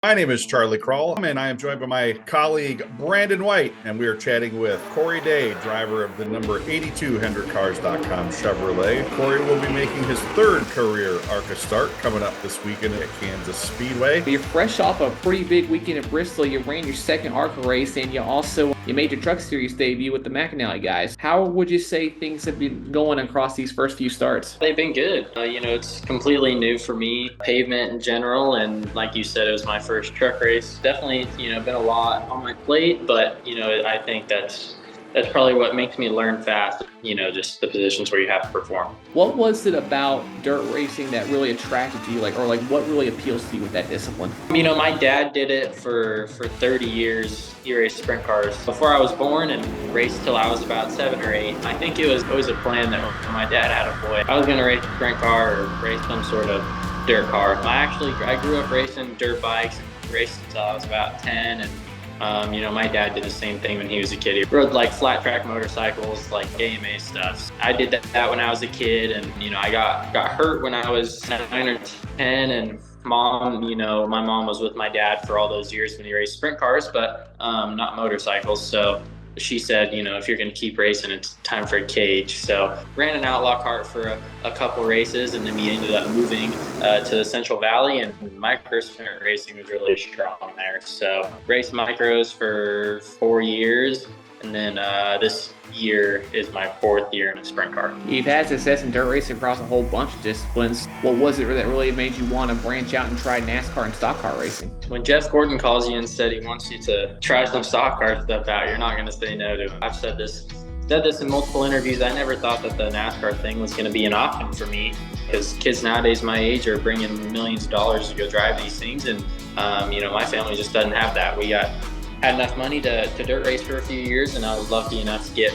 My name is Charlie Kroll, and I am joined by my colleague Brandon White, and we are chatting with Corey Day, driver of the number 82 HendrickCars.com Chevrolet. Corey will be making his third career ARCA start coming up this weekend at Kansas Speedway. You're fresh off a pretty big weekend at Bristol. You ran your second ARCA race, and you made your Truck Series debut with the McAnally guys. How would you say things have been going across these first few starts? They've been good. It's completely new for me, pavement in general, and like you said, it was my first truck race. Definitely, been a lot on my plate, but I think that's probably what makes me learn fast, just the positions where you have to perform. What was it about dirt racing that really attracted to you, or what really appeals to you with that discipline? My dad did it for 30 years. He raced sprint cars before I was born and raced till I was about 7 or 8. I think it was always a plan that when my dad had a boy, I was going to race a sprint car or race some sort of dirt car. I grew up racing dirt bikes and raced until I was about 10, and my dad did the same thing when he was a kid. He rode flat track motorcycles, AMA stuff. I did that when I was a kid, and I got hurt when I was 9 or 10, and my mom was with my dad for all those years when he raced sprint cars, but not motorcycles. So she said, if you're going to keep racing, it's time for a cage. So ran an outlaw kart for a couple races, and then we ended up moving to the Central Valley, and micro sprint racing was really strong there. So raced micros for 4 years, and then this year is my 4th year in a sprint car. You've had success in dirt racing across a whole bunch of disciplines. What was it that really made you want to branch out and try NASCAR and stock car racing? When Jeff Gordon calls you and said he wants you to try some stock car stuff out, you're not going to say no to him. I've said this in multiple interviews. I never thought that the NASCAR thing was going to be an option for me, because kids nowadays my age are bringing millions of dollars to go drive these things, and my family just doesn't have that. We had enough money to dirt race for a few years, and I was lucky enough to get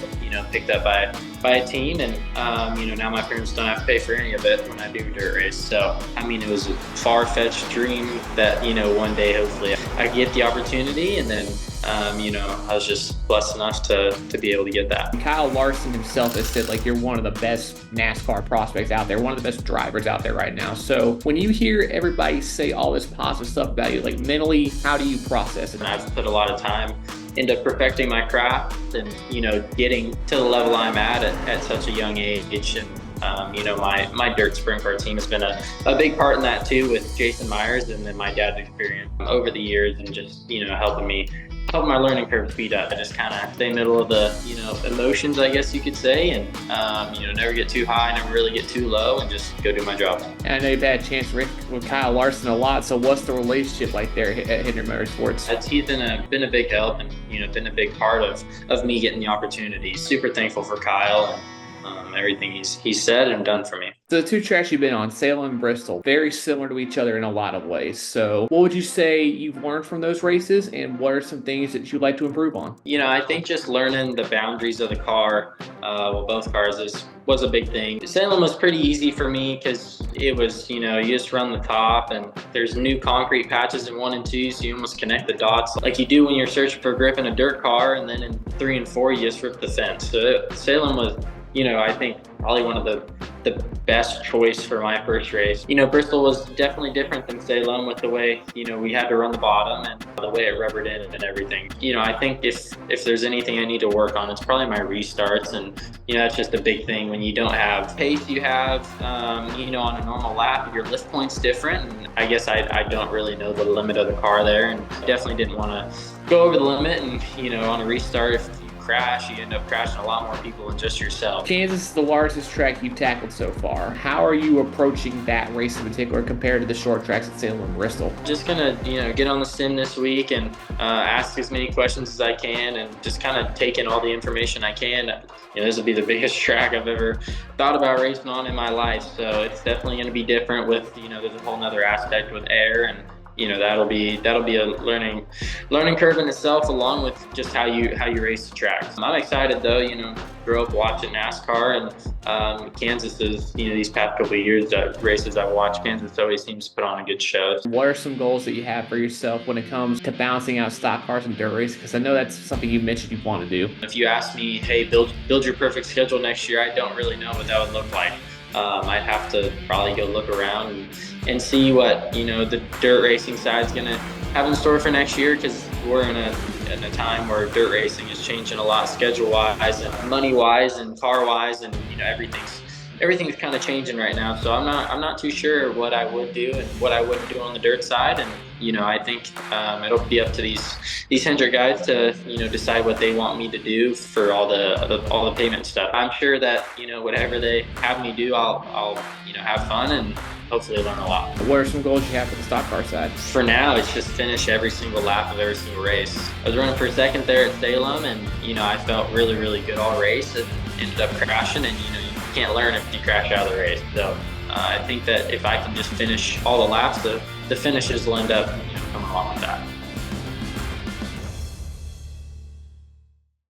picked up by a team, and now my parents don't have to pay for any of it when I do dirt race. So it was a far-fetched dream that one day hopefully I get the opportunity, and then I was just blessed enough to be able to get that. Kyle Larson himself has said you're one of the best NASCAR prospects out there, one of the best drivers out there right now. So when you hear everybody say all this positive stuff about you, mentally, how do you process it? And I've put a lot of time into perfecting my craft and getting to the level I'm at such a young age. And my dirt sprint car team has been a big part in that too, with Jason Myers and then my dad's experience over the years, and just helping my learning curve speed up. I just kind of stay middle of the emotions, I guess you could say, and never get too high, never really get too low, and just go do my job. And I know you've had a chance to race with Kyle Larson a lot, so what's the relationship like there at Hendrick Motorsports? He's been a big help, and been a big part of me getting the opportunity. Super thankful for Kyle and everything he's said and done for me. The two tracks you've been on, Salem and Bristol, very similar to each other in a lot of ways. So what would you say you've learned from those races, and what are some things that you'd like to improve on? I think just learning the boundaries of the car, both cars was a big thing. Salem was pretty easy for me because it was, you just run the top, and there's new concrete patches in 1 and 2, so you almost connect the dots like you do when you're searching for grip in a dirt car, and then in 3 and 4 you just rip the fence. So Salem was, I think probably one of the best choice for my first race. Bristol was definitely different than Salem with the way, we had to run the bottom and the way it rubbered in and everything. I think if there's anything I need to work on, it's probably my restarts, and that's just a big thing when you don't have pace you have, on a normal lap. Your lift point's different, and I guess I don't really know the limit of the car there, and definitely didn't want to go over the limit, and on a restart, if crash, you end up crashing a lot more people than just yourself. Kansas is the largest track you've tackled so far. How are you approaching that race in particular compared to the short tracks at Salem and Bristol? Just gonna, get on the sim this week and ask as many questions as I can, and just kind of take in all the information I can. This will be the biggest track I've ever thought about racing on in my life, so it's definitely going to be different with, there's a whole nother aspect with air, and that'll be a learning curve in itself, along with just how you race the track. I'm excited though. Grew up watching NASCAR, and Kansas is these past couple of years races I've watched, Kansas always seems to put on a good show. What are some goals that you have for yourself when it comes to balancing out stock cars and dirt races? Because I know that's something you mentioned you want to do. If you ask me, hey, build your perfect schedule next year, I don't really know what that would look like. I'd have to probably go look around and see what the dirt racing side is gonna have in store for next year, because we're in a time where dirt racing is changing a lot, schedule wise and money wise and car wise, and everything's kind of changing right now. So I'm not too sure what I would do and what I wouldn't do on the dirt side. And I think it'll be up to these Hendrick guys to decide what they want me to do for all the pavement stuff. I'm sure that whatever they have me do, I'll have fun and hopefully learn a lot. What are some goals you have for the stock car side? For now, it's just finish every single lap of every single race. I was running for second there at Salem, and I felt really, really good all race, and ended up crashing. And you can't learn if you crash out of the race. So I think that if I can just finish all the laps, the finishes will end up coming along with that.